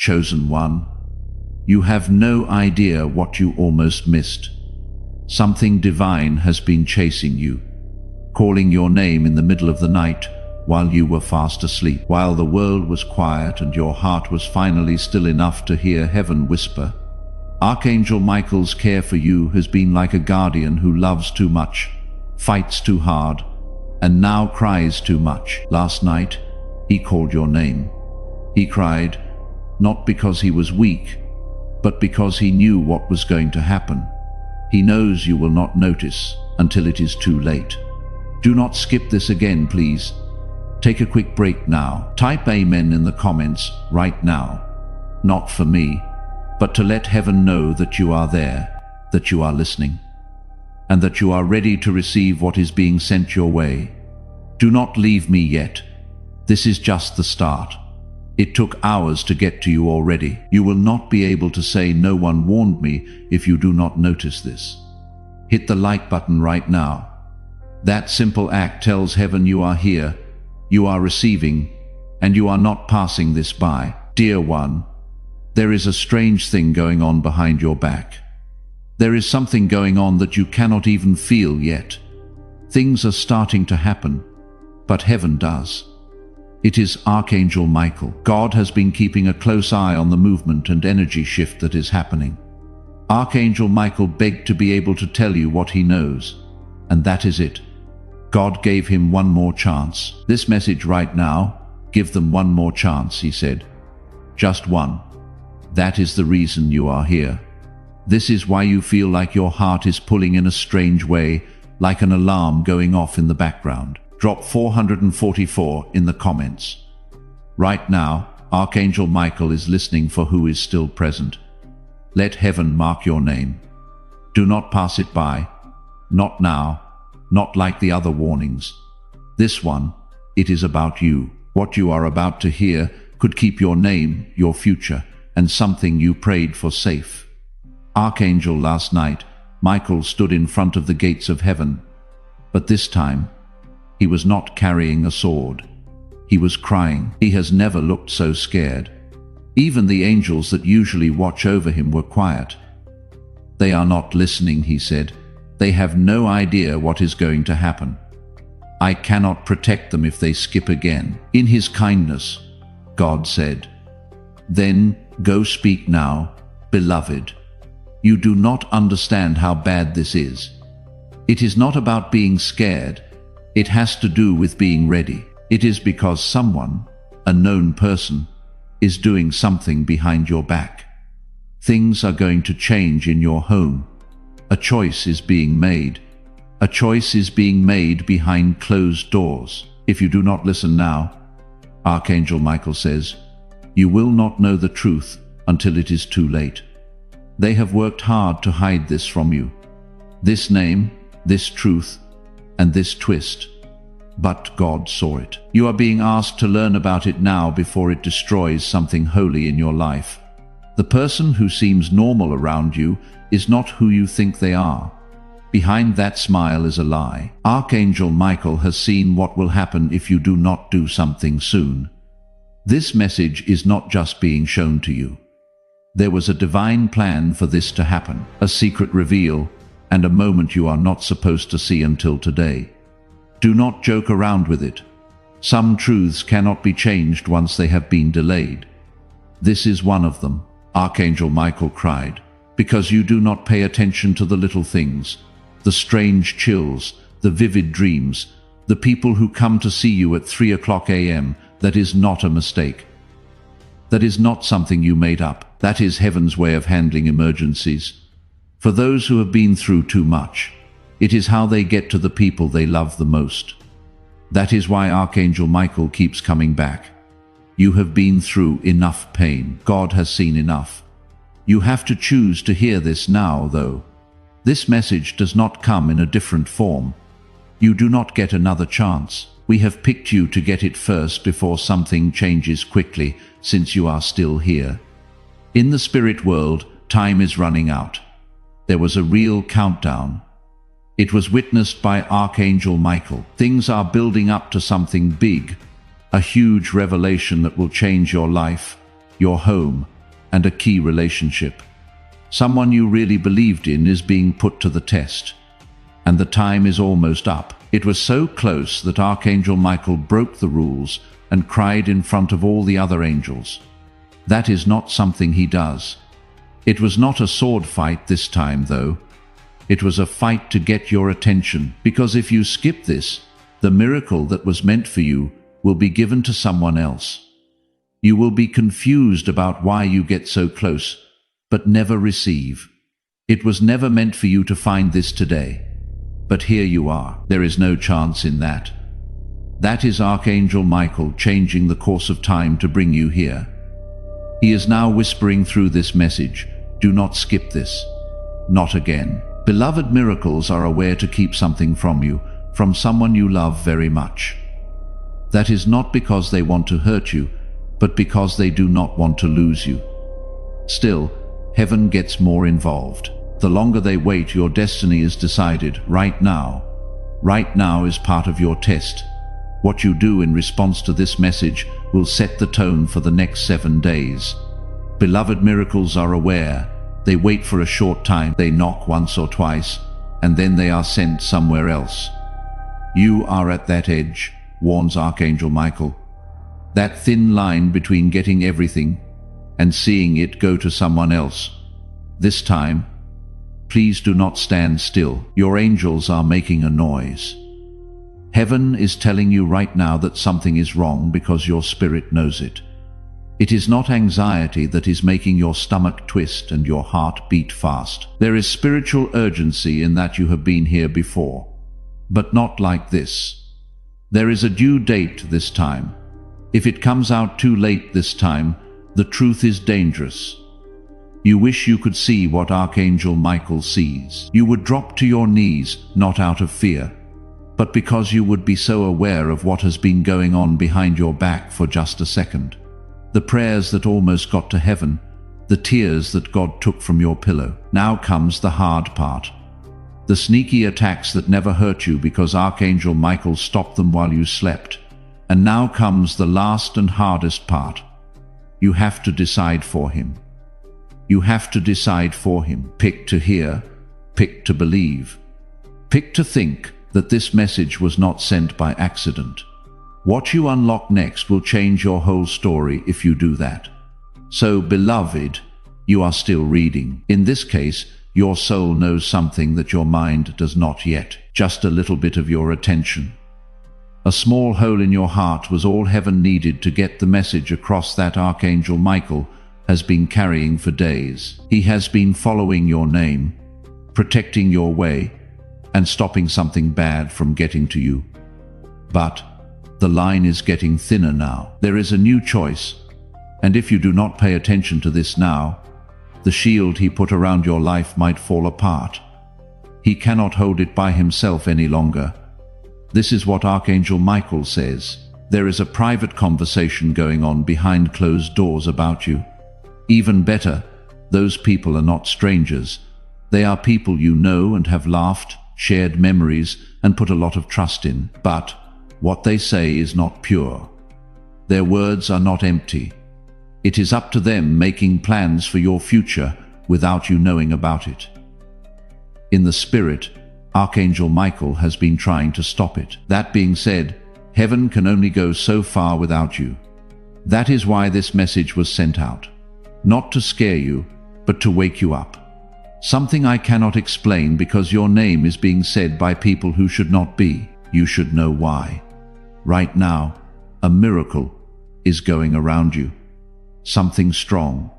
Chosen one, you have no idea what you almost missed. Something divine has been chasing you, calling your name in the middle of the night while you were fast asleep, while the world was quiet and your heart was finally still enough to hear heaven whisper. Archangel Michael's care for you has been like a guardian who loves too much, fights too hard, and now cries too much. Last night, he called your name. He cried, not because he was weak, but because he knew what was going to happen. He knows you will not notice until it is too late. Do not skip this again, please. Take a quick break now. Type Amen in the comments right now. Not for me, but to let heaven know that you are there, that you are listening, and that you are ready to receive what is being sent your way. Do not leave me yet. This is just the start. It took hours to get to you already. You will not be able to say no one warned me if you do not notice this. Hit the like button right now. That simple act tells heaven you are here, you are receiving, and you are not passing this by. Dear one, there is a strange thing going on behind your back. There is something going on that you cannot even feel yet. Things are starting to happen, but heaven does. It is Archangel Michael. God has been keeping a close eye on the movement and energy shift that is happening. Archangel Michael begged to be able to tell you what he knows, and that is it. God gave him one more chance. This message right now, give them one more chance, he said. Just one. That is the reason you are here. This is why you feel like your heart is pulling in a strange way, like an alarm going off in the background. Drop 444 in the comments. Right now, Archangel Michael is listening for who is still present. Let heaven mark your name. Do not pass it by. Not now, not like the other warnings. This one, it is about you. What you are about to hear could keep your name, your future, and something you prayed for safe. Archangel, last night, Michael stood in front of the gates of heaven, but this time, he was not carrying a sword. He was crying. He has never looked so scared. Even the angels that usually watch over him were quiet. They are not listening, he said. They have no idea what is going to happen. I cannot protect them if they skip again. In his kindness, God said, "Then go speak now, beloved. You do not understand how bad this is. It is not about being scared. It has to do with being ready. It is because someone, a known person, is doing something behind your back. Things are going to change in your home. A choice is being made. A choice is being made behind closed doors. If you do not listen now," Archangel Michael says, "you will not know the truth until it is too late. They have worked hard to hide this from you. This name, this truth, and this twist. But God saw it. You are being asked to learn about it now before it destroys something holy in your life. The person who seems normal around you is not who you think they are. Behind that smile is a lie. Archangel Michael has seen what will happen if you do not do something soon. This message is not just being shown to you. There was a divine plan for this to happen, a secret reveal, and a moment you are not supposed to see until today. Do not joke around with it. Some truths cannot be changed once they have been delayed. This is one of them," Archangel Michael cried, "because you do not pay attention to the little things, the strange chills, the vivid dreams, the people who come to see you at 3 a.m. That is not a mistake. That is not something you made up. That is heaven's way of handling emergencies. For those who have been through too much, it is how they get to the people they love the most. That is why Archangel Michael keeps coming back. You have been through enough pain. God has seen enough. You have to choose to hear this now, though. This message does not come in a different form. You do not get another chance. We have picked you to get it first before something changes quickly, since you are still here. In the spirit world, time is running out. There was a real countdown. It was witnessed by Archangel Michael. Things are building up to something big, a huge revelation that will change your life, your home, and a key relationship. Someone you really believed in is being put to the test. And the time is almost up. It was so close that Archangel Michael broke the rules and cried in front of all the other angels. That is not something he does. It was not a sword fight this time, though. It was a fight to get your attention, because if you skip this, the miracle that was meant for you will be given to someone else. You will be confused about why you get so close, but never receive. It was never meant for you to find this today. But here you are. There is no chance in that. That is Archangel Michael changing the course of time to bring you here. He is now whispering through this message. Do not skip this. Not again. Beloved, miracles are aware to keep something from you, from someone you love very much. That is not because they want to hurt you, but because they do not want to lose you. Still, heaven gets more involved. The longer they wait, your destiny is decided right now. Right now is part of your test. What you do in response to this message will set the tone for the next 7 days. Beloved, miracles are aware. They wait for a short time, they knock once or twice, and then they are sent somewhere else. You are at that edge, warns Archangel Michael. That thin line between getting everything and seeing it go to someone else. This time, please do not stand still. Your angels are making a noise. Heaven is telling you right now that something is wrong because your spirit knows it. It is not anxiety that is making your stomach twist and your heart beat fast. There is spiritual urgency in that you have been here before, but not like this. There is a due date this time. If it comes out too late this time, the truth is dangerous. You wish you could see what Archangel Michael sees. You would drop to your knees, not out of fear, but because you would be so aware of what has been going on behind your back for just a second. The prayers that almost got to heaven, the tears that God took from your pillow. Now comes the hard part. The sneaky attacks that never hurt you because Archangel Michael stopped them while you slept. And now comes the last and hardest part. You have to decide for him. You have to decide for him. Pick to hear, pick to believe. Pick to think that this message was not sent by accident. What you unlock next will change your whole story if you do that. So, beloved, you are still reading. In this case, your soul knows something that your mind does not yet. Just a little bit of your attention. A small hole in your heart was all heaven needed to get the message across that Archangel Michael has been carrying for days. He has been following your name, protecting your way, and stopping something bad from getting to you. But the line is getting thinner now. There is a new choice, and if you do not pay attention to this now, the shield he put around your life might fall apart. He cannot hold it by himself any longer. This is what Archangel Michael says. There is a private conversation going on behind closed doors about you. Even better, those people are not strangers. They are people you know and have laughed, shared memories, and put a lot of trust in. But what they say is not pure. Their words are not empty. It is up to them making plans for your future without you knowing about it. In the spirit, Archangel Michael has been trying to stop it. That being said, heaven can only go so far without you. That is why this message was sent out. Not to scare you, but to wake you up. Something I cannot explain because your name is being said by people who should not be. You should know why. Right now, a miracle is going around you. Something strong.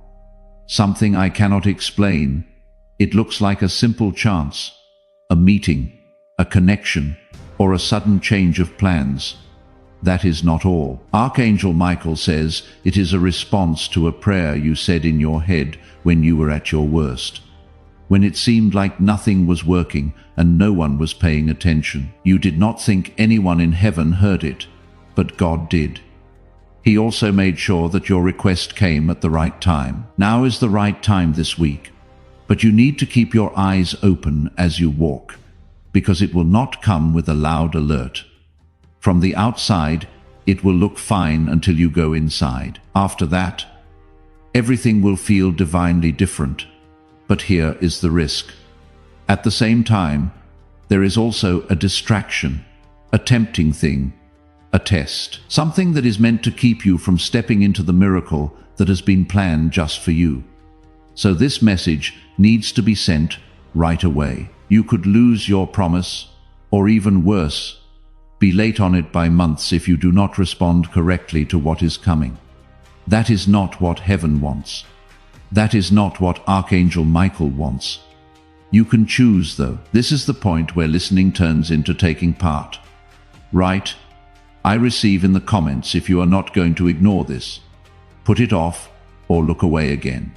Something I cannot explain. It looks like a simple chance, a meeting, a connection, or a sudden change of plans. That is not all. Archangel Michael says it is a response to a prayer you said in your head when you were at your worst. When it seemed like nothing was working and no one was paying attention. You did not think anyone in heaven heard it, but God did. He also made sure that your request came at the right time. Now is the right time this week, but you need to keep your eyes open as you walk, because it will not come with a loud alert. From the outside, it will look fine until you go inside. After that, everything will feel divinely different. But here is the risk. At the same time, there is also a distraction, a tempting thing, a test, something that is meant to keep you from stepping into the miracle that has been planned just for you. So this message needs to be sent right away. You could lose your promise, or even worse, be late on it by months if you do not respond correctly to what is coming. That is not what heaven wants. That is not what Archangel Michael wants. You can choose, though. This is the point where listening turns into taking part. Right? I receive in the comments if you are not going to ignore this. Put it off or look away again.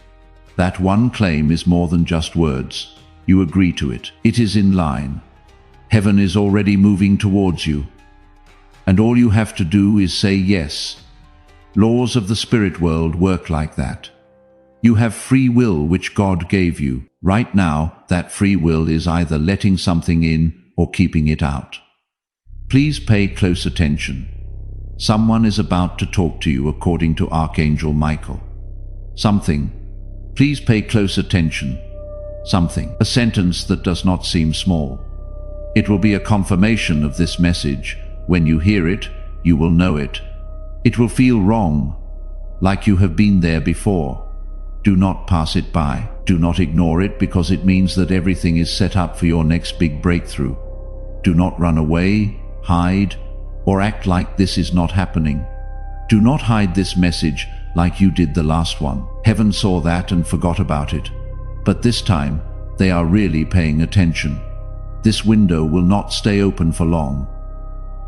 That one claim is more than just words. You agree to it. It is in line. Heaven is already moving towards you. And all you have to do is say yes. Laws of the spirit world work like that. You have free will which God gave you. Right now, that free will is either letting something in or keeping it out. Please pay close attention. Someone is about to talk to you according to Archangel Michael. Something. Please pay close attention. Something. A sentence that does not seem small. It will be a confirmation of this message. When you hear it, you will know it. It will feel wrong, like you have been there before. Do not pass it by. Do not ignore it because it means that everything is set up for your next big breakthrough. Do not run away, hide, or act like this is not happening. Do not hide this message like you did the last one. Heaven saw that and forgot about it. But this time, they are really paying attention. This window will not stay open for long.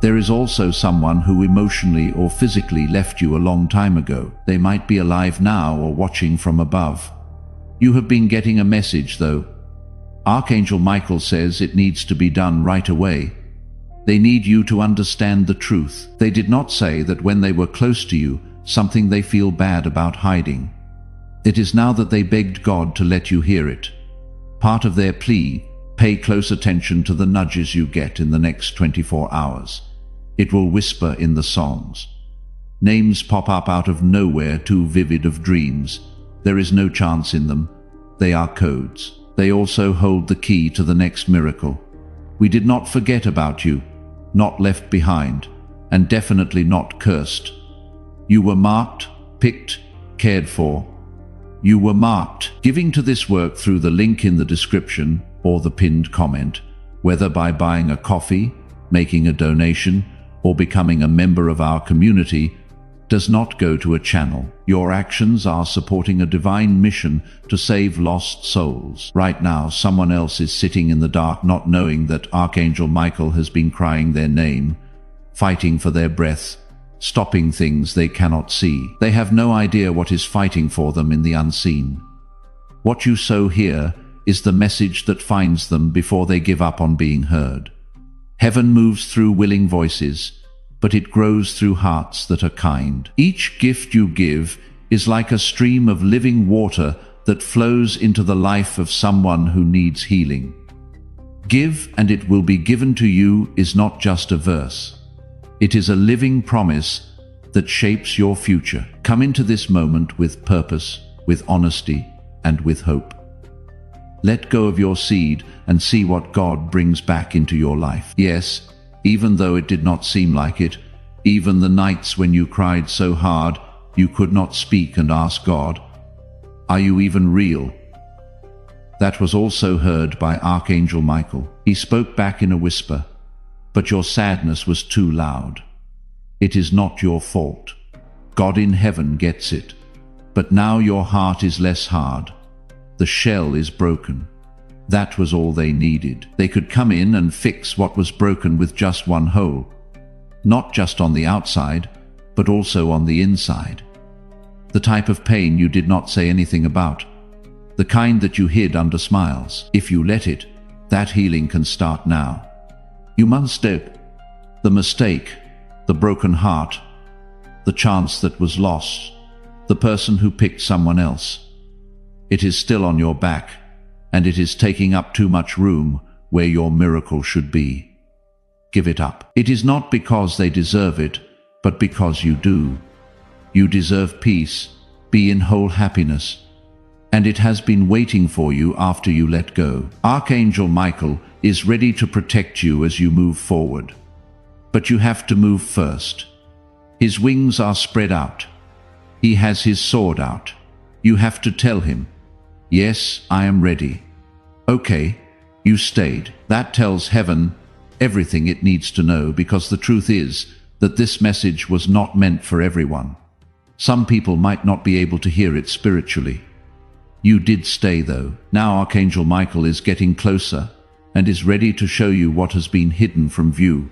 There is also someone who emotionally or physically left you a long time ago. They might be alive now or watching from above. You have been getting a message, though. Archangel Michael says it needs to be done right away. They need you to understand the truth. They did not say that when they were close to you, something they feel bad about hiding. It is now that they begged God to let you hear it. Part of their plea, pay close attention to the nudges you get in the next 24 hours. It will whisper in the songs. Names pop up out of nowhere, too vivid of dreams. There is no chance in them. They are codes. They also hold the key to the next miracle. We did not forget about you, not left behind, and definitely not cursed. You were marked, picked, cared for. You were marked. Giving to this work through the link in the description or the pinned comment, whether by buying a coffee, making a donation, or becoming a member of our community, does not go to a channel. Your actions are supporting a divine mission to save lost souls. Right now, someone else is sitting in the dark not knowing that Archangel Michael has been crying their name, fighting for their breath, stopping things they cannot see. They have no idea what is fighting for them in the unseen. What you sow here is the message that finds them before they give up on being heard. Heaven moves through willing voices, but it grows through hearts that are kind. Each gift you give is like a stream of living water that flows into the life of someone who needs healing. Give and it will be given to you is not just a verse. It is a living promise that shapes your future. Come into this moment with purpose, with honesty, and with hope. Let go of your seed and see what God brings back into your life. Yes, even though it did not seem like it, even the nights when you cried so hard you could not speak and ask God, "Are you even real?" That was also heard by Archangel Michael. He spoke back in a whisper, "But your sadness was too loud. It is not your fault. God in heaven gets it. But now your heart is less hard. The shell is broken." That was all they needed. They could come in and fix what was broken with just one hole. Not just on the outside, but also on the inside. The type of pain you did not say anything about. The kind that you hid under smiles. If you let it, that healing can start now. You must do the mistake, the broken heart, the chance that was lost, the person who picked someone else. It is still on your back, and it is taking up too much room where your miracle should be. Give it up. It is not because they deserve it, but because you do. You deserve peace. be in whole happiness, and it has been waiting for you after you let go. Archangel Michael is ready to protect you as you move forward. But you have to move first. His wings are spread out. He has his sword out. You have to tell him, "Yes, I am ready." Okay, you stayed. That tells heaven everything it needs to know, because the truth is that this message was not meant for everyone. Some people might not be able to hear it spiritually. You did stay though. Now Archangel Michael is getting closer and is ready to show you what has been hidden from view.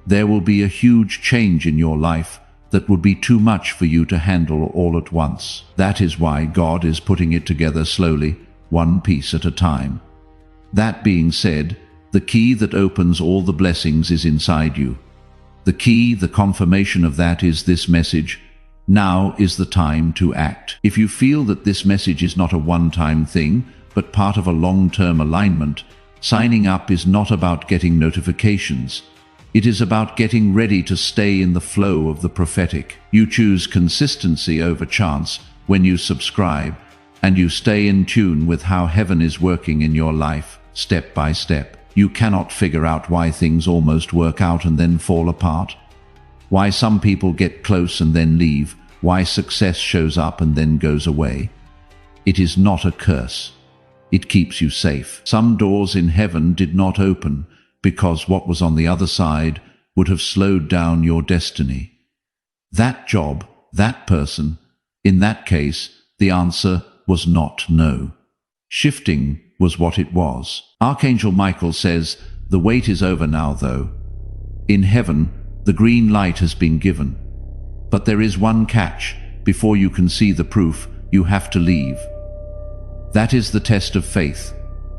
There will be a huge change in your life that would be too much for you to handle all at once. That is why God is putting it together slowly, one piece at a time. That being said, the key that opens all the blessings is inside you. The key, the confirmation of that, is this message. Now is the time to act. If you feel that this message is not a one-time thing, but part of a long-term alignment, signing up is not about getting notifications. It is about getting ready to stay in the flow of the prophetic. You choose consistency over chance when you subscribe, and you stay in tune with how heaven is working in your life, step by step. You cannot figure out why things almost work out and then fall apart. Why some people get close and then leave. Why success shows up and then goes away. It is not a curse. It keeps you safe. Some doors in heaven did not open because what was on the other side would have slowed down your destiny. That job, that person, in that case, the answer was not no. Shifting was what it was. Archangel Michael says, the wait is over now though. In heaven, the green light has been given. But there is one catch. Before you can see the proof, you have to leave. That is the test of faith.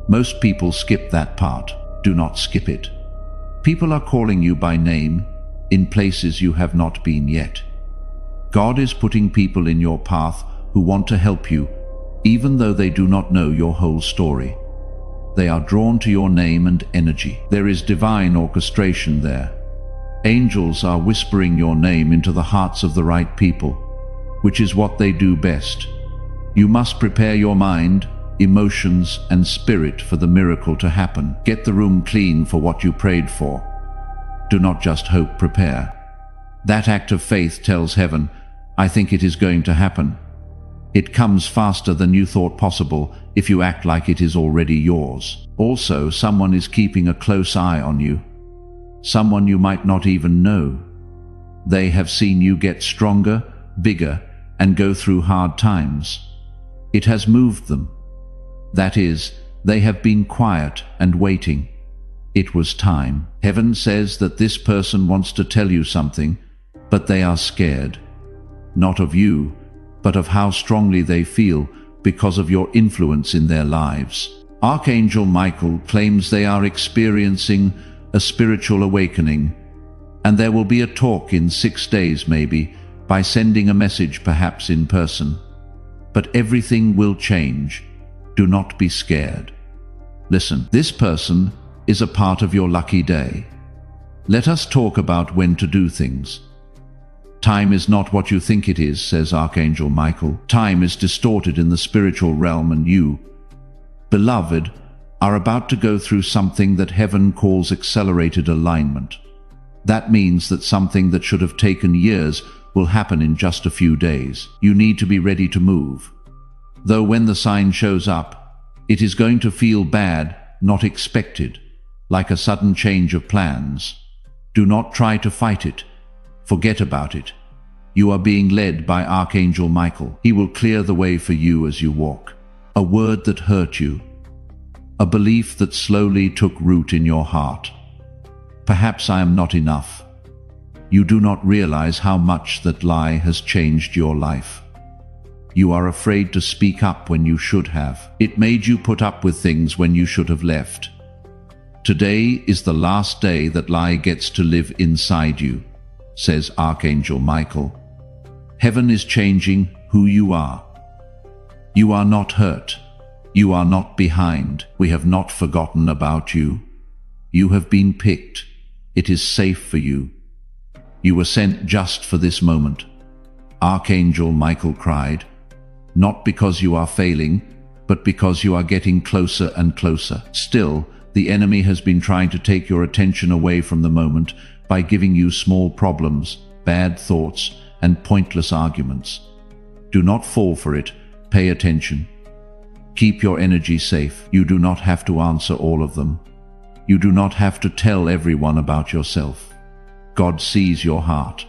Most people skip that part. Do not skip it. People are calling you by name in places you have not been yet. God is putting people in your path who want to help you, even though they do not know your whole story. They are drawn to your name and energy. There is divine orchestration there. Angels are whispering your name into the hearts of the right people, which is what they do best. You must prepare your mind, emotions, and spirit for the miracle to happen. Get the room clean for what you prayed for. Do not just hope, prepare. That act of faith tells heaven, I think it is going to happen. It comes faster than you thought possible if you act like it is already yours. Also, someone is keeping a close eye on you. Someone you might not even know. They have seen you get stronger, bigger, and go through hard times. It has moved them. That is, they have been quiet and waiting. It was time. Heaven says that this person wants to tell you something, but they are scared. Not of you, but of how strongly they feel because of your influence in their lives. Archangel Michael claims they are experiencing a spiritual awakening, and there will be a talk in 6 days maybe, by sending a message perhaps in person. But everything will change. Do not be scared. Listen, this person is a part of your lucky day. Let us talk about when to do things. Time is not what you think it is, says Archangel Michael. Time is distorted in the spiritual realm, and you, beloved, are about to go through something that heaven calls accelerated alignment. That means that something that should have taken years will happen in just a few days. You need to be ready to move. Though when the sign shows up, it is going to feel bad, not expected, like a sudden change of plans. Do not try to fight it. Forget about it. You are being led by Archangel Michael. He will clear the way for you as you walk. A word that hurt you. A belief that slowly took root in your heart. Perhaps I am not enough. You do not realize how much that lie has changed your life. You are afraid to speak up when you should have. It made you put up with things when you should have left. Today is the last day that lie gets to live inside you, says Archangel Michael. Heaven is changing who you are. You are not hurt. You are not behind. We have not forgotten about you. You have been picked. It is safe for you. You were sent just for this moment. Archangel Michael cried, not because you are failing, but because you are getting closer and closer. Still, the enemy has been trying to take your attention away from the moment by giving you small problems, bad thoughts, and pointless arguments. Do not fall for it. Pay attention. Keep your energy safe. You do not have to answer all of them. You do not have to tell everyone about yourself. God sees your heart.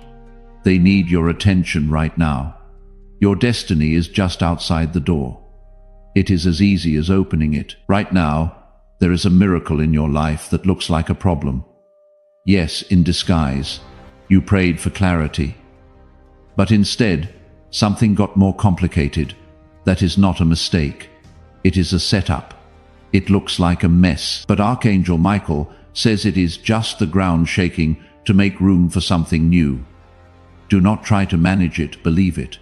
They need your attention right now. Your destiny is just outside the door. It is as easy as opening it. Right now, there is a miracle in your life that looks like a problem. Yes, in disguise. You prayed for clarity. But instead, something got more complicated. That is not a mistake. It is a setup. It looks like a mess, but Archangel Michael says it is just the ground shaking to make room for something new. Do not try to manage it, believe it.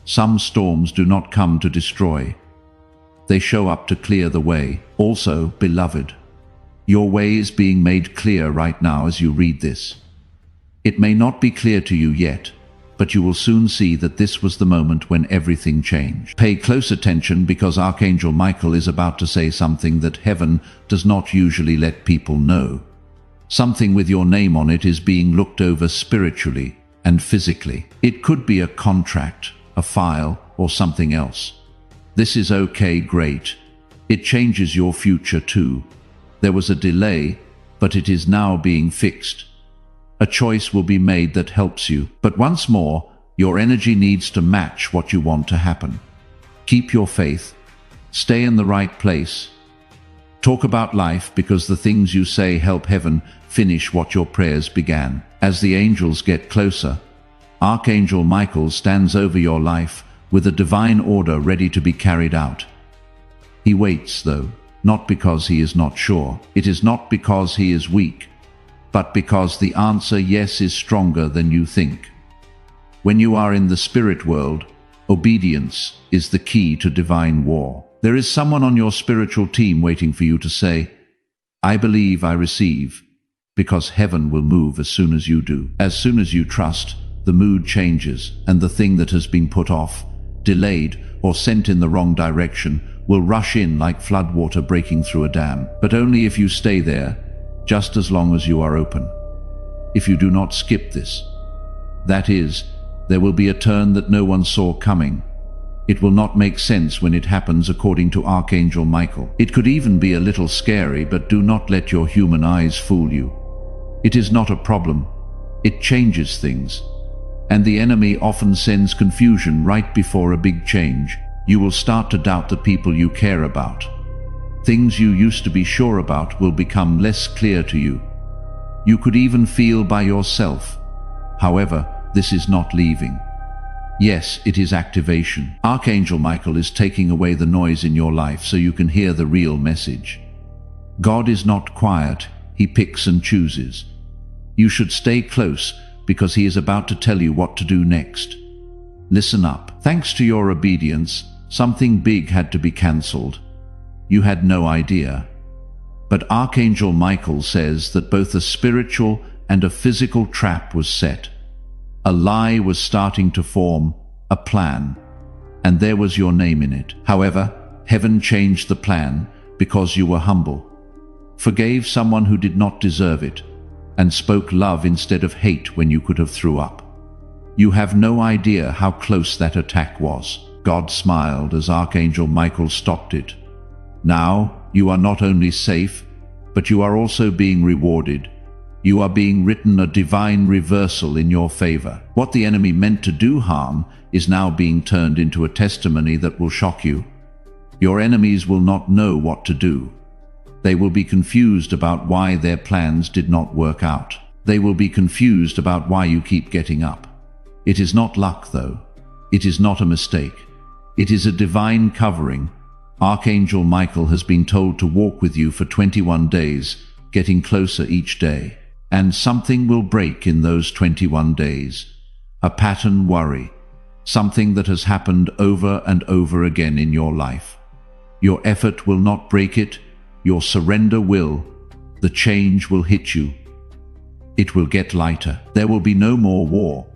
Some storms do not come to destroy. They show up to clear the way. Also, beloved, your way is being made clear right now as you read this. It may not be clear to you yet, but you will soon see that this was the moment when everything changed. Pay close attention because Archangel Michael is about to say something that heaven does not usually let people know. Something with your name on it is being looked over spiritually and physically. It could be a contract, a file, or something else. This is okay, great. It changes your future too. There was a delay, but it is now being fixed. A choice will be made that helps you. But once more, your energy needs to match what you want to happen. Keep your faith. Stay in the right place. Talk about life because the things you say help heaven finish what your prayers began. As the angels get closer, Archangel Michael stands over your life with a divine order ready to be carried out. He waits, though, not because he is not sure. It is not because he is weak, but because the answer yes is stronger than you think. When you are in the spirit world, obedience is the key to divine war. There is someone on your spiritual team waiting for you to say, I believe, I receive, because heaven will move as soon as you do. As soon as you trust, the mood changes, and the thing that has been put off, delayed, or sent in the wrong direction will rush in like floodwater breaking through a dam. But only if you stay there, just as long as you are open. If you do not skip this, that is, there will be a turn that no one saw coming. It will not make sense when it happens according to Archangel Michael. It could even be a little scary, but do not let your human eyes fool you. It is not a problem. It changes things. And the enemy often sends confusion right before a big change. You will start to doubt the people you care about. Things you used to be sure about will become less clear to you. You could even feel by yourself. However, this is not leaving. Yes, it is activation. Archangel Michael is taking away the noise in your life so you can hear the real message. God is not quiet, he picks and chooses. You should stay close because he is about to tell you what to do next. Listen up. Thanks to your obedience, something big had to be cancelled. You had no idea. But Archangel Michael says that both a spiritual and a physical trap was set. A lie was starting to form, a plan, and there was your name in it. However, heaven changed the plan because you were humble, forgave someone who did not deserve it, and spoke love instead of hate when you could have threw up. You have no idea how close that attack was. God smiled as Archangel Michael stopped it. Now, you are not only safe, but you are also being rewarded. You are being written a divine reversal in your favor. What the enemy meant to do harm is now being turned into a testimony that will shock you. Your enemies will not know what to do. They will be confused about why their plans did not work out. They will be confused about why you keep getting up. It is not luck, though. It is not a mistake. It is a divine covering. Archangel Michael has been told to walk with you for 21 days, getting closer each day. And something will break in those 21 days. A pattern worry. Something that has happened over and over again in your life. Your effort will not break it. Your surrender will. The change will hit you. It will get lighter. There will be no more war.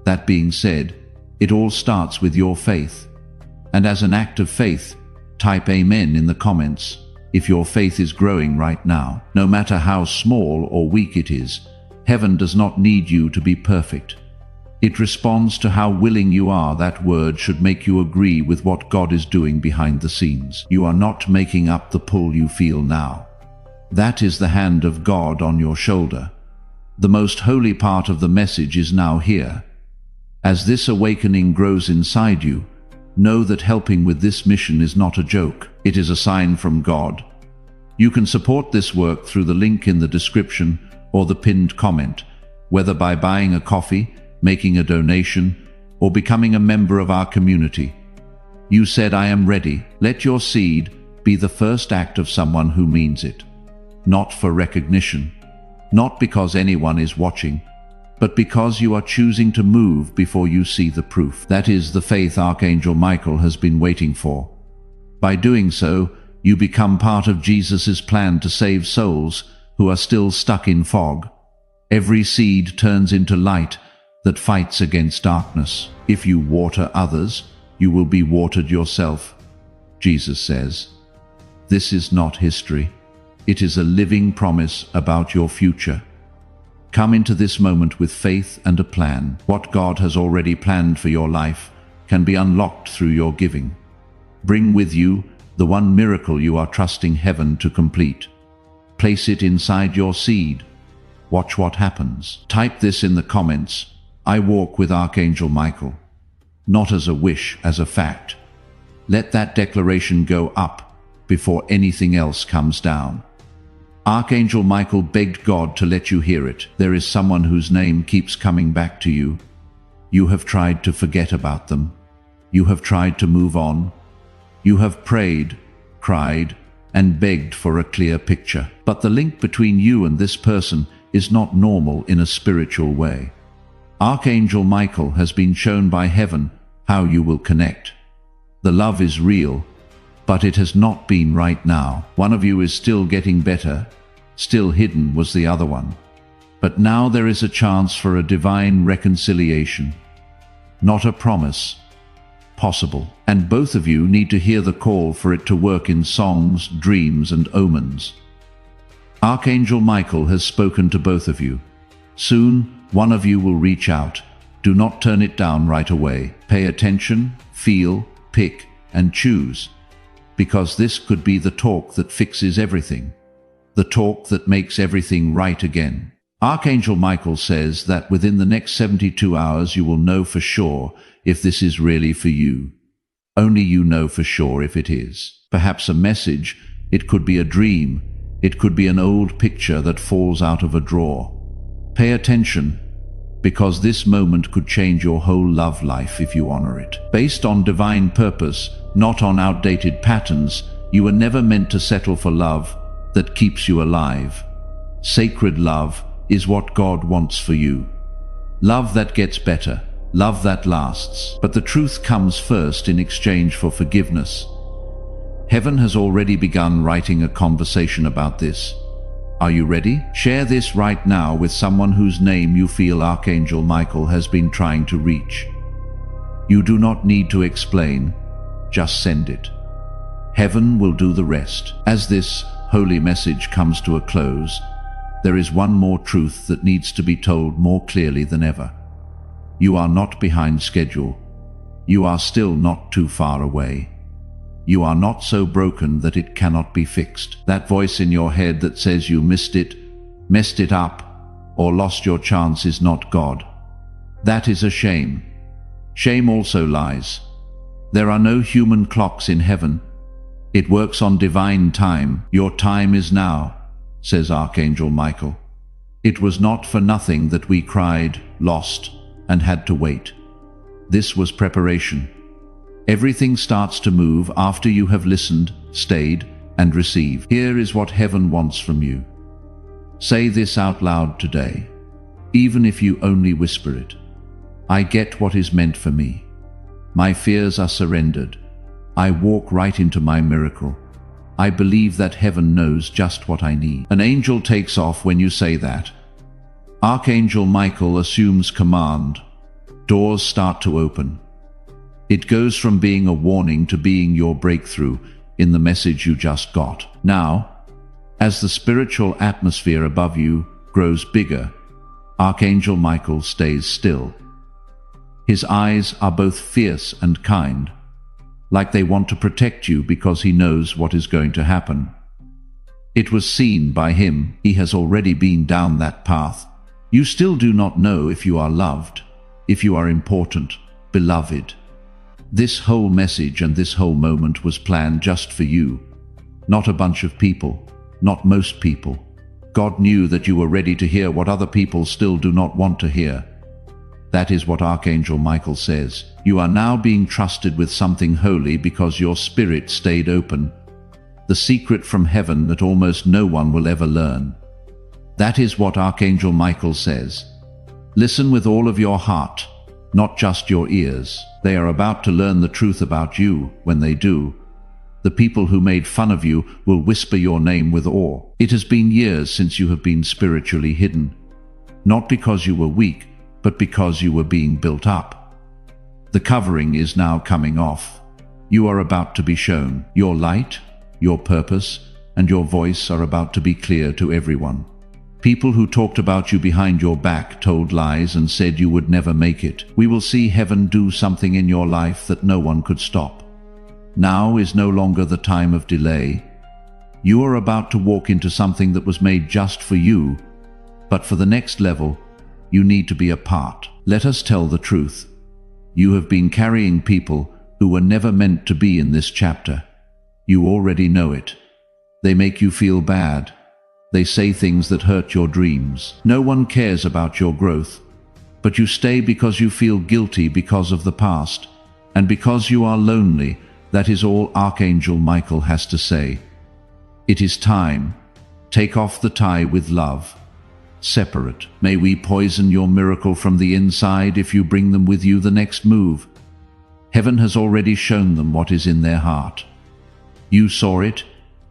That being said, it all starts with your faith. And as an act of faith, type Amen in the comments if your faith is growing right now. No matter how small or weak it is, heaven does not need you to be perfect. It responds to how willing you are. That word should make you agree with what God is doing behind the scenes. You are not making up the pull you feel now. That is the hand of God on your shoulder. The most holy part of the message is now here. As this awakening grows inside you, know that helping with this mission is not a joke. It is a sign from God. You can support this work through the link in the description or the pinned comment, whether by buying a coffee, making a donation, or becoming a member of our community. You said, "I am ready." Let your seed be the first act of someone who means it. Not for recognition, not because anyone is watching, but because you are choosing to move before you see the proof. That is the faith Archangel Michael has been waiting for. By doing so, you become part of Jesus' plan to save souls who are still stuck in fog. Every seed turns into light that fights against darkness. If you water others, you will be watered yourself, Jesus says. This is not history. It is a living promise about your future. Come into this moment with faith and a plan. What God has already planned for your life can be unlocked through your giving. Bring with you the one miracle you are trusting heaven to complete. Place it inside your seed. Watch what happens. Type this in the comments: "I walk with Archangel Michael." Not as a wish, as a fact. Let that declaration go up before anything else comes down. Archangel Michael begged God to let you hear it. There is someone whose name keeps coming back to you. You have tried to forget about them. You have tried to move on. You have prayed, cried, and begged for a clear picture. But the link between you and this person is not normal in a spiritual way. Archangel Michael has been shown by heaven how you will connect. The love is real, but it has not been right now. One of you is still getting better. Still hidden was the other one. But now there is a chance for a divine reconciliation. Not a promise. Possible. And both of you need to hear the call for it to work in songs, dreams, and omens. Archangel Michael has spoken to both of you. Soon, one of you will reach out. Do not turn it down right away. Pay attention, feel, pick, and choose. Because this could be the talk that fixes everything. The talk that makes everything right again. Archangel Michael says that within the next 72 hours you will know for sure if this is really for you. Only you know for sure if it is. Perhaps a message, it could be a dream, it could be an old picture that falls out of a drawer. Pay attention, because this moment could change your whole love life if you honor it. Based on divine purpose, not on outdated patterns, you were never meant to settle for love that keeps you alive. Sacred love is what God wants for you. Love that gets better, love that lasts. But the truth comes first in exchange for forgiveness. Heaven has already begun writing a conversation about this. Are you ready? Share this right now with someone whose name you feel Archangel Michael has been trying to reach. You do not need to explain, just send it. Heaven will do the rest. As this holy message comes to a close, there is one more truth that needs to be told more clearly than ever. You are not behind schedule. You are still not too far away. You are not so broken that it cannot be fixed. That voice in your head that says you missed it, messed it up, or lost your chance is not God. That is a shame. Shame also lies. There are no human clocks in heaven. It works on divine time. Your time is now, says Archangel Michael. It was not for nothing that we cried, lost, and had to wait. This was preparation. Everything starts to move after you have listened, stayed, and received. Here is what heaven wants from you. Say this out loud today, even if you only whisper it. I get what is meant for me. My fears are surrendered. I walk right into my miracle. I believe that heaven knows just what I need. An angel takes off when you say that. Archangel Michael assumes command. Doors start to open. It goes from being a warning to being your breakthrough in the message you just got. Now, as the spiritual atmosphere above you grows bigger, Archangel Michael stays still. His eyes are both fierce and kind, like they want to protect you because he knows what is going to happen. It was seen by him. He has already been down that path. You still do not know if you are loved, if you are important, beloved. This whole message and this whole moment was planned just for you, not a bunch of people, not most people. God knew that you were ready to hear what other people still do not want to hear. That is what Archangel Michael says. You are now being trusted with something holy because your spirit stayed open. The secret from heaven that almost no one will ever learn. That is what Archangel Michael says. Listen with all of your heart, not just your ears. They are about to learn the truth about you. When they do, the people who made fun of you will whisper your name with awe. It has been years since you have been spiritually hidden, not because you were weak, but because you were being built up. The covering is now coming off. You are about to be shown. Your light, your purpose, and your voice are about to be clear to everyone. People who talked about you behind your back told lies and said you would never make it. We will see heaven do something in your life that no one could stop. Now is no longer the time of delay. You are about to walk into something that was made just for you, but for the next level, you need to be a part. Let us tell the truth. You have been carrying people who were never meant to be in this chapter. You already know it. They make you feel bad. They say things that hurt your dreams. No one cares about your growth, but you stay because you feel guilty because of the past, and because you are lonely. That is all Archangel Michael has to say. It is time. Take off the tie with love. Separate. May we poison your miracle from the inside if you bring them with you the next move. Heaven has already shown them what is in their heart. You saw it.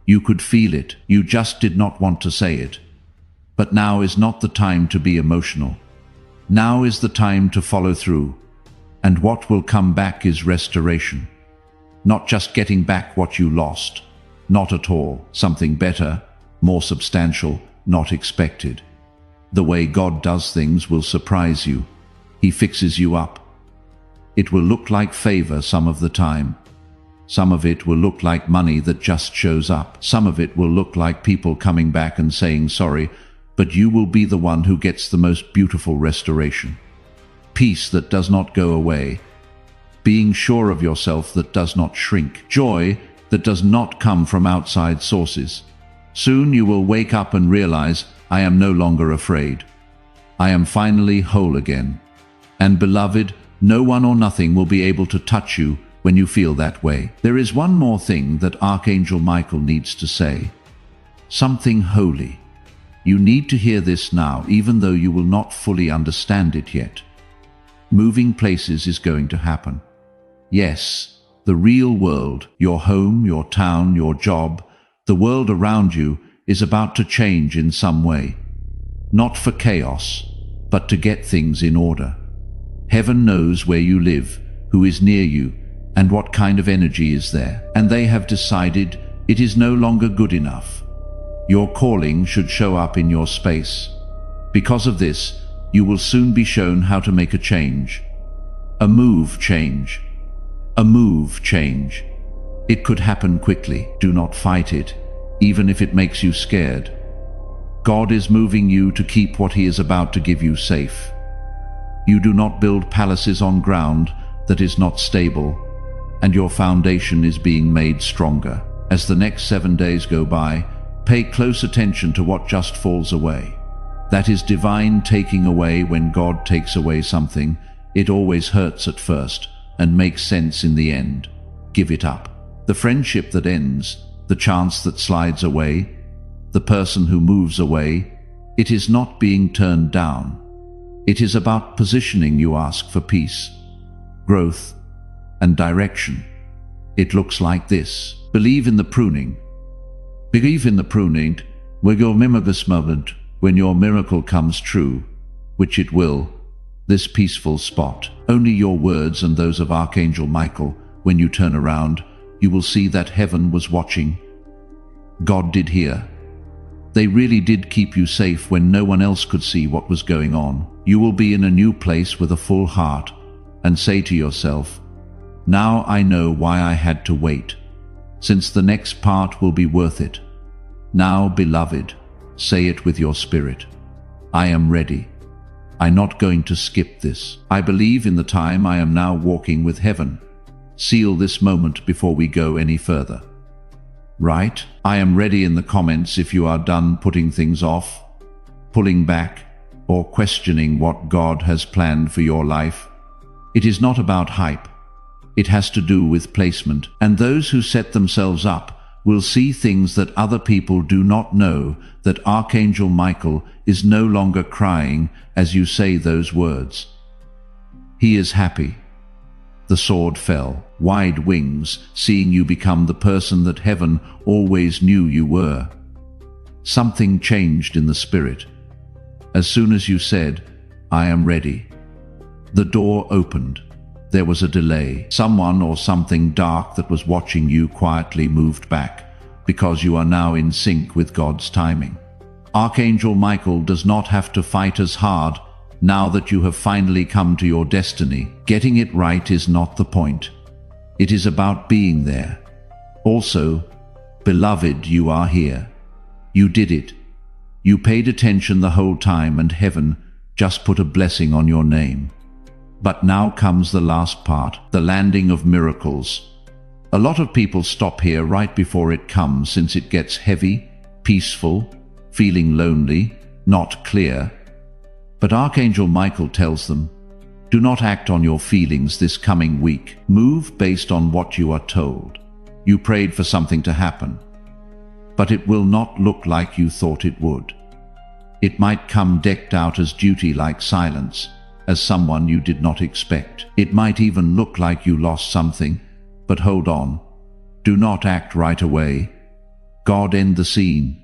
You could feel it. You just did not want to say it. But now is not the time to be emotional. Now is the time to follow through. And what will come back is restoration. Not just getting back what you lost. Not at all. Something better, more substantial, not expected. The way God does things will surprise you. He fixes you up. It will look like favor some of the time. Some of it will look like money that just shows up. Some of it will look like people coming back and saying sorry, but you will be the one who gets the most beautiful restoration. Peace that does not go away. Being sure of yourself that does not shrink. Joy that does not come from outside sources. Soon you will wake up and realize, I am no longer afraid. I am finally whole again. And beloved, no one or nothing will be able to touch you when you feel that way. There is one more thing that Archangel Michael needs to say. Something holy. You need to hear this now, even though you will not fully understand it yet. Moving places is going to happen. Yes, the real world, your home, your town, your job, the world around you is about to change in some way. Not for chaos, but to get things in order. Heaven knows where you live, who is near you, and what kind of energy is there. And they have decided it is no longer good enough. Your calling should show up in your space. Because of this, you will soon be shown how to make a change. A move change. A move change. It could happen quickly. Do not fight it, even if it makes you scared. God is moving you to keep what He is about to give you safe. You do not build palaces on ground that is not stable, and your foundation is being made stronger. As the next 7 days go by, pay close attention to what just falls away. That is divine taking away. When God takes away something, it always hurts at first and makes sense in the end. Give it up. The friendship that ends, the chance that slides away, the person who moves away, it is not being turned down. It is about positioning. You ask for peace, growth, and direction. It looks like this. Believe in the pruning. Believe in the pruning when your miracle comes true, which it will. this peaceful spot. Only your words and those of Archangel Michael. When you turn around, you will see that heaven was watching. God did hear. They really did keep you safe when no one else could see what was going on. You will be in a new place with a full heart and say to yourself, "Now I know why I had to wait, since the next part will be worth it." Now, beloved, say it with your spirit. I am ready. I'm not going to skip this. I believe in the time I am now walking with heaven. Seal this moment before we go any further. Right? I am ready in the comments if you are done putting things off, pulling back, or questioning what God has planned for your life. It is not about hype. It has to do with placement. And those who set themselves up will see things that other people do not know, that Archangel Michael is no longer crying as you say those words. He is happy. The sword fell, wide wings, seeing you become the person that heaven always knew you were. Something changed in the spirit. As soon as you said, "I am ready," the door opened. There was a delay. Someone or something dark that was watching you quietly moved back, because you are now in sync with God's timing. Archangel Michael does not have to fight as hard now that you have finally come to your destiny. Getting it right is not the point. It is about being there. Also, beloved, you are here. You did it. You paid attention the whole time, and heaven just put a blessing on your name. But now comes the last part, the landing of miracles. A lot of people stop here right before it comes, since it gets heavy, peaceful, feeling lonely, not clear. But Archangel Michael tells them, do not act on your feelings this coming week. Move based on what you are told. You prayed for something to happen, but it will not look like you thought it would. It might come decked out as duty-like silence, as someone you did not expect. It might even look like you lost something, but hold on. Do not act right away. God end the scene.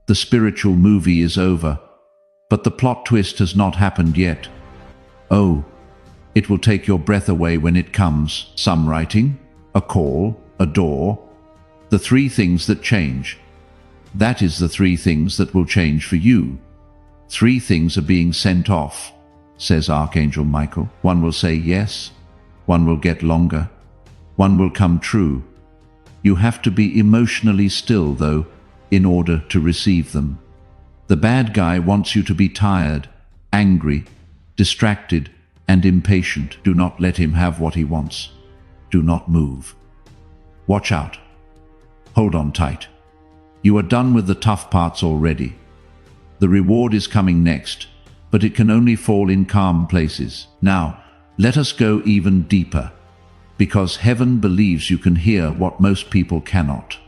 The spiritual movie is over, but the plot twist has not happened yet. Oh, it will take your breath away when it comes. Some writing, a call, a door. The three things that change. That is the three things that will change for you. Three things are being sent off, says Archangel Michael. One will say yes, one will get longer, one will come true. You have to be emotionally still, though, in order to receive them. The bad guy wants you to be tired, angry, distracted, and impatient. Do not let him have what he wants. Do not move. Watch out. Hold on tight. You are done with the tough parts already. The reward is coming next, but it can only fall in calm places. Now, let us go even deeper, because heaven believes you can hear what most people cannot.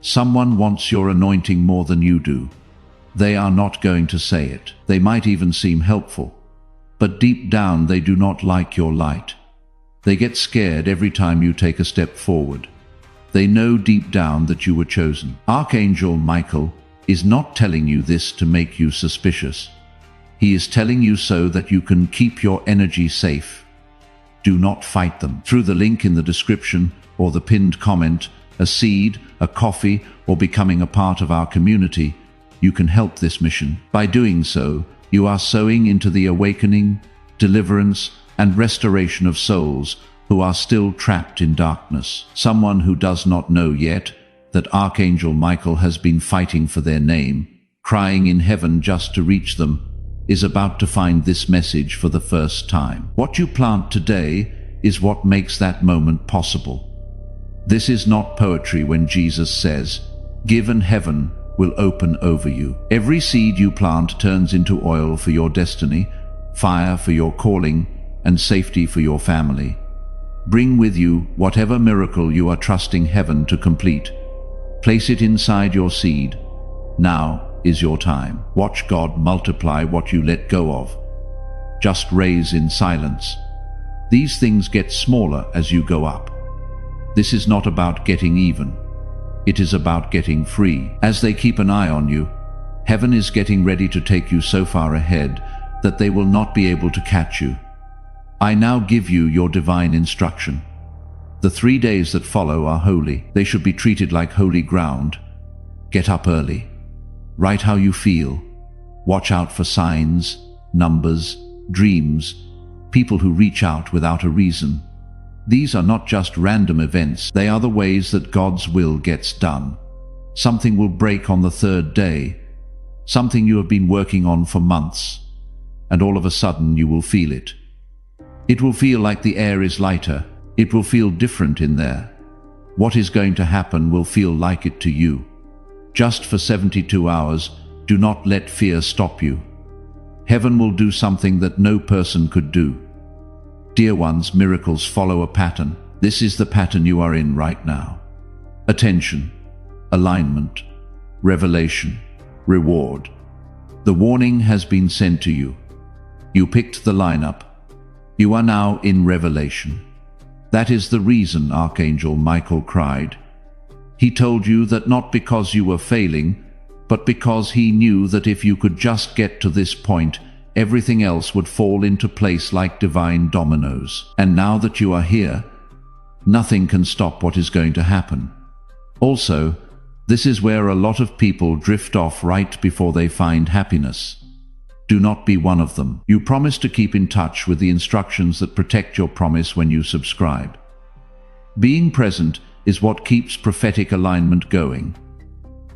Someone wants your anointing more than you do. They are not going to say it. They might even seem helpful, but deep down they do not like your light. They get scared every time you take a step forward. They know deep down that you were chosen. Archangel Michael is not telling you this to make you suspicious. He is telling you so that you can keep your energy safe. Do not fight them. Through the link in the description or the pinned comment, a seed, a coffee, or becoming a part of our community, you can help this mission. By doing so, you are sowing into the awakening, deliverance, and restoration of souls who are still trapped in darkness. Someone who does not know yet that Archangel Michael has been fighting for their name, crying in heaven just to reach them, is about to find this message for the first time. What you plant today is what makes that moment possible. This is not poetry when Jesus says, "Give and heaven will open over you." Every seed you plant turns into oil for your destiny, fire for your calling, and safety for your family. Bring with you whatever miracle you are trusting heaven to complete. Place it inside your seed. Now is your time. Watch God multiply what you let go of. Just raise in silence. These things get smaller as you go up. This is not about getting even. It is about getting free. As they keep an eye on you, heaven is getting ready to take you so far ahead that they will not be able to catch you. I now give you your divine instruction. The 3 days that follow are holy. They should be treated like holy ground. Get up early. Write how you feel. Watch out for signs, numbers, dreams, people who reach out without a reason. These are not just random events. They are the ways that God's will gets done. Something will break on the 3rd day. Something you have been working on for months. And all of a sudden you will feel it. It will feel like the air is lighter. It will feel different in there. What is going to happen will feel like it to you. Just for 72 hours, do not let fear stop you. Heaven will do something that no person could do. Dear ones, miracles follow a pattern. This is the pattern you are in right now. Attention, alignment, revelation, reward. The warning has been sent to you. You picked the lineup. You are now in revelation. That is the reason Archangel Michael cried. He told you that not because you were failing, but because he knew that if you could just get to this point, everything else would fall into place like divine dominoes. And now that you are here, nothing can stop what is going to happen. Also, this is where a lot of people drift off right before they find happiness. Do not be one of them. You promise to keep in touch with the instructions that protect your promise when you subscribe. Being present is what keeps prophetic alignment going.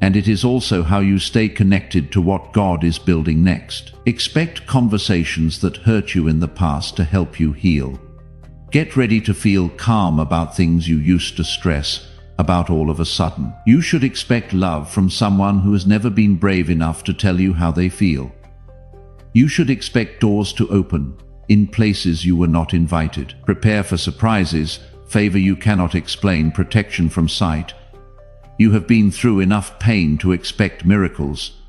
And it is also how you stay connected to what God is building next. Expect conversations that hurt you in the past to help you heal. Get ready to feel calm about things you used to stress about all of a sudden. You should expect love from someone who has never been brave enough to tell you how they feel. You should expect doors to open in places you were not invited. Prepare for surprises, favor you cannot explain, protection from sight. You have been through enough pain to expect miracles.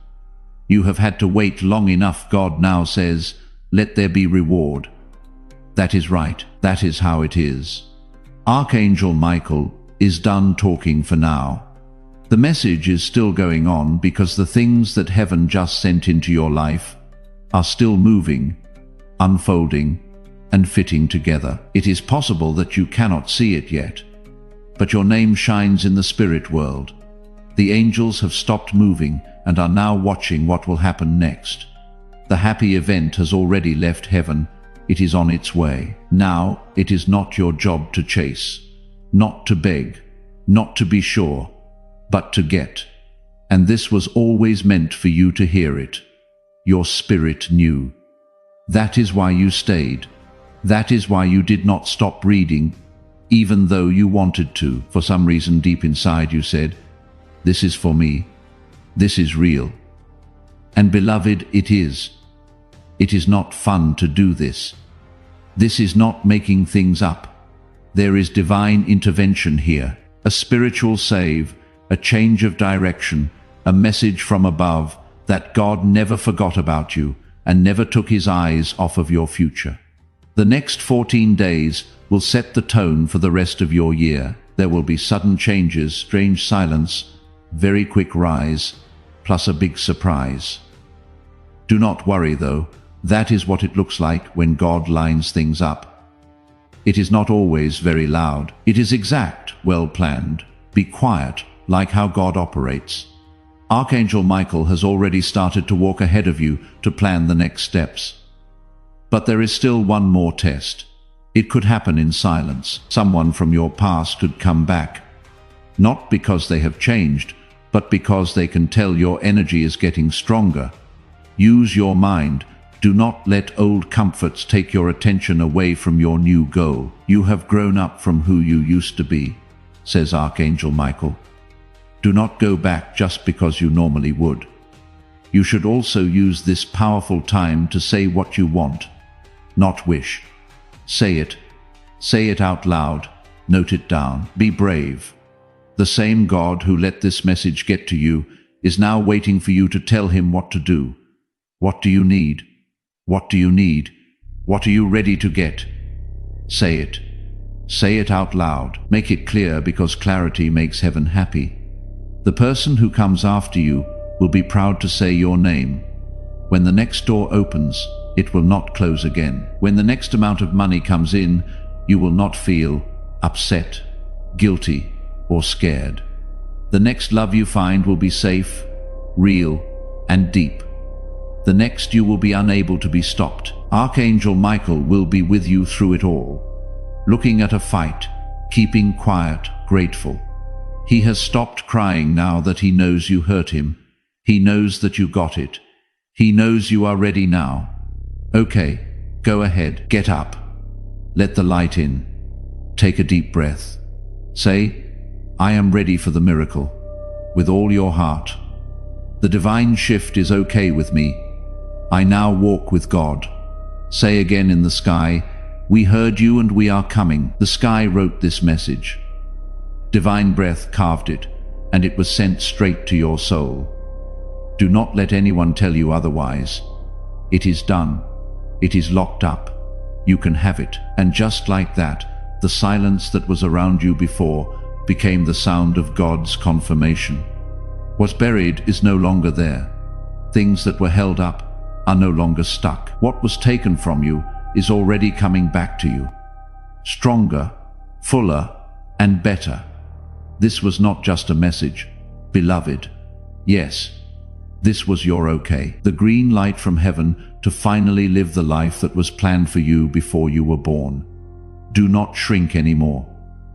You have had to wait long enough. God now says, let there be reward. That is right. That is how it is. Archangel Michael is done talking for now. The message is still going on because the things that heaven just sent into your life are still moving, unfolding, and fitting together. It is possible that you cannot see it yet, but your name shines in the spirit world. The angels have stopped moving and are now watching what will happen next. The happy event has already left heaven. It is on its way. Now it is not your job to chase, not to beg, not to be sure, but to get. And this was always meant for you to hear it. Your spirit knew. That is why you stayed. That is why you did not stop reading, even though you wanted to. For some reason deep inside you said, this is for me. This is real. And beloved, it is. It is not fun to do this. This is not making things up. There is divine intervention here, a spiritual save, a change of direction, a message from above that God never forgot about you and never took his eyes off of your future. The next 14 days will set the tone for the rest of your year. There will be sudden changes, strange silence, very quick rise, plus a big surprise. Do not worry though, that is what it looks like when God lines things up. It is not always very loud. It is exact, well planned. Be quiet, like how God operates. Archangel Michael has already started to walk ahead of you to plan the next steps. But there is still one more test. It could happen in silence. Someone from your past could come back. Not because they have changed, but because they can tell your energy is getting stronger. Use your mind. Do not let old comforts take your attention away from your new goal. You have grown up from who you used to be, says Archangel Michael. Do not go back just because you normally would. You should also use this powerful time to say what you want, not wish. Say it. Say it out loud. Note it down. Be brave. The same God who let this message get to you is now waiting for you to tell him what to do. What do you need? What do you need? What are you ready to get? Say it. Say it out loud. Make it clear, because clarity makes heaven happy. The person who comes after you will be proud to say your name. When the next door opens, It will not close again. When the next amount of money comes in, you will not feel upset, guilty, or scared. The next love you find will be safe, real, and deep. The next you will be unable to be stopped. Archangel Michael will be with you through it all, looking at a fight, keeping quiet, grateful. He has stopped crying now that he knows you hurt him. He knows that you got it. He knows you are ready now. Okay, go ahead, get up. Let the light in. Take a deep breath. Say, I am ready for the miracle, with all your heart. The divine shift is okay with me. I now walk with God. Say again in the sky, we heard you and we are coming. The sky wrote this message. Divine breath carved it, and it was sent straight to your soul. Do not let anyone tell you otherwise. It is done. It is locked up. You can have it. And just like that, the silence that was around you before became the sound of God's confirmation. What's buried is no longer there. Things that were held up are no longer stuck. What was taken from you is already coming back to you. Stronger, fuller, and better. This was not just a message, beloved. Yes, this was your okay. The green light from heaven to finally live the life that was planned for you before you were born. Do not shrink anymore.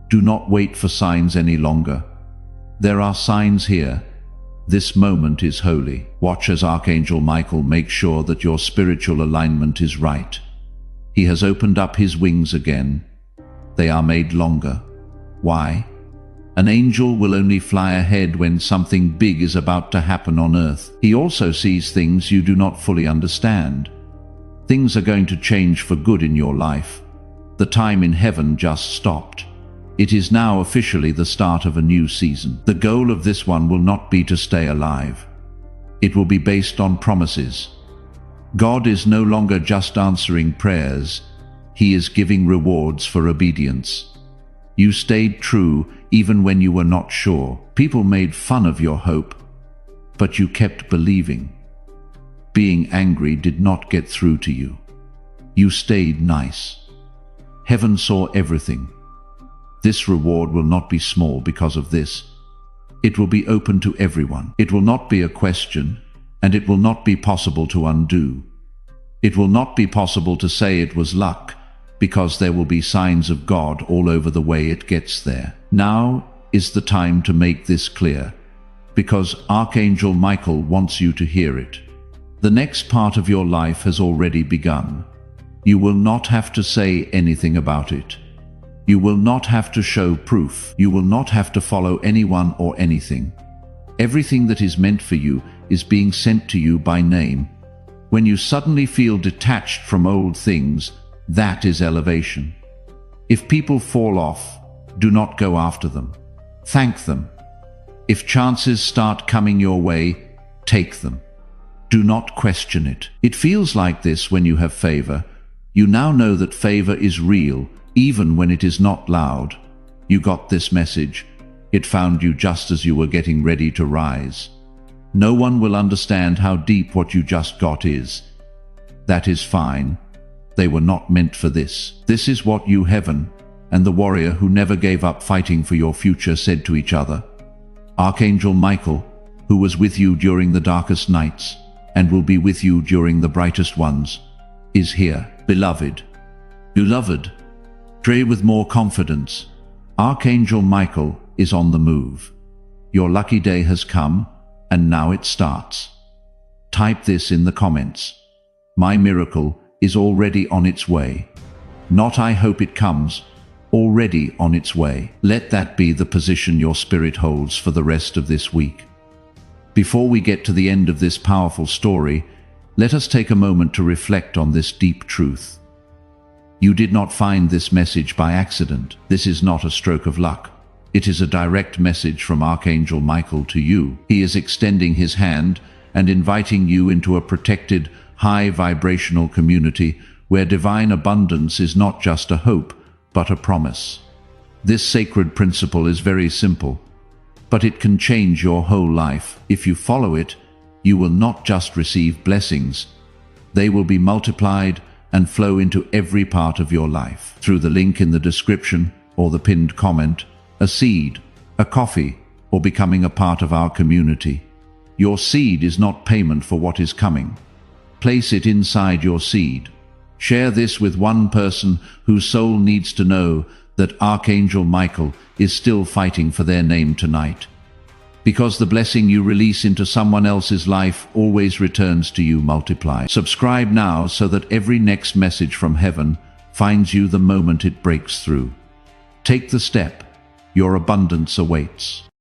Do not wait for signs any longer. There are signs here. This moment is holy. Watch as Archangel Michael makes sure that your spiritual alignment is right. He has opened up his wings again. They are made longer. Why? An angel will only fly ahead when something big is about to happen on earth. He also sees things you do not fully understand. Things are going to change for good in your life. The time in heaven just stopped. It is now officially the start of a new season. The goal of this one will not be to stay alive. It will be based on promises. God is no longer just answering prayers. He is giving rewards for obedience. You stayed true even when you were not sure. People made fun of your hope, but you kept believing. Being angry did not get through to you. You stayed nice. Heaven saw everything. This reward will not be small because of this. It will be open to everyone. It will not be a question, and it will not be possible to undo. It will not be possible to say it was luck, because there will be signs of God all over the way it gets there. Now is the time to make this clear, because Archangel Michael wants you to hear it. The next part of your life has already begun. You will not have to say anything about it. You will not have to show proof. You will not have to follow anyone or anything. Everything that is meant for you is being sent to you by name. When you suddenly feel detached from old things, that is elevation. If people fall off, do not go after them. Thank them. If chances start coming your way, take them. Do not question it. It feels like this when you have favor. You now know that favor is real, even when it is not loud. You got this message. It found you just as you were getting ready to rise. No one will understand how deep what you just got is. That is fine. They were not meant for this. This is what you, heaven, and the warrior who never gave up fighting for your future said to each other. Archangel Michael, who was with you during the darkest nights, and will be with you during the brightest ones, is here. Beloved. Beloved. Pray with more confidence. Archangel Michael is on the move. Your lucky day has come, and now it starts. Type this in the comments. My miracle is already on its way. Not I hope it comes, already on its way. Let that be the position your spirit holds for the rest of this week. Before we get to the end of this powerful story, let us take a moment to reflect on this deep truth. You did not find this message by accident. This is not a stroke of luck. It is a direct message from Archangel Michael to you. He is extending his hand and inviting you into a protected, high vibrational community where divine abundance is not just a hope, but a promise. This sacred principle is very simple, but it can change your whole life. If you follow it, you will not just receive blessings, They will be multiplied and flow into every part of your life. Through the link in the description or the pinned comment, a seed, a coffee, or becoming a part of our community. Your seed is not payment for what is coming. Place it inside your seed. Share this with one person whose soul needs to know that Archangel Michael is still fighting for their name tonight. Because the blessing you release into someone else's life always returns to you multiplied. Subscribe now so that every next message from heaven finds you the moment it breaks through. Take the step. Your abundance awaits.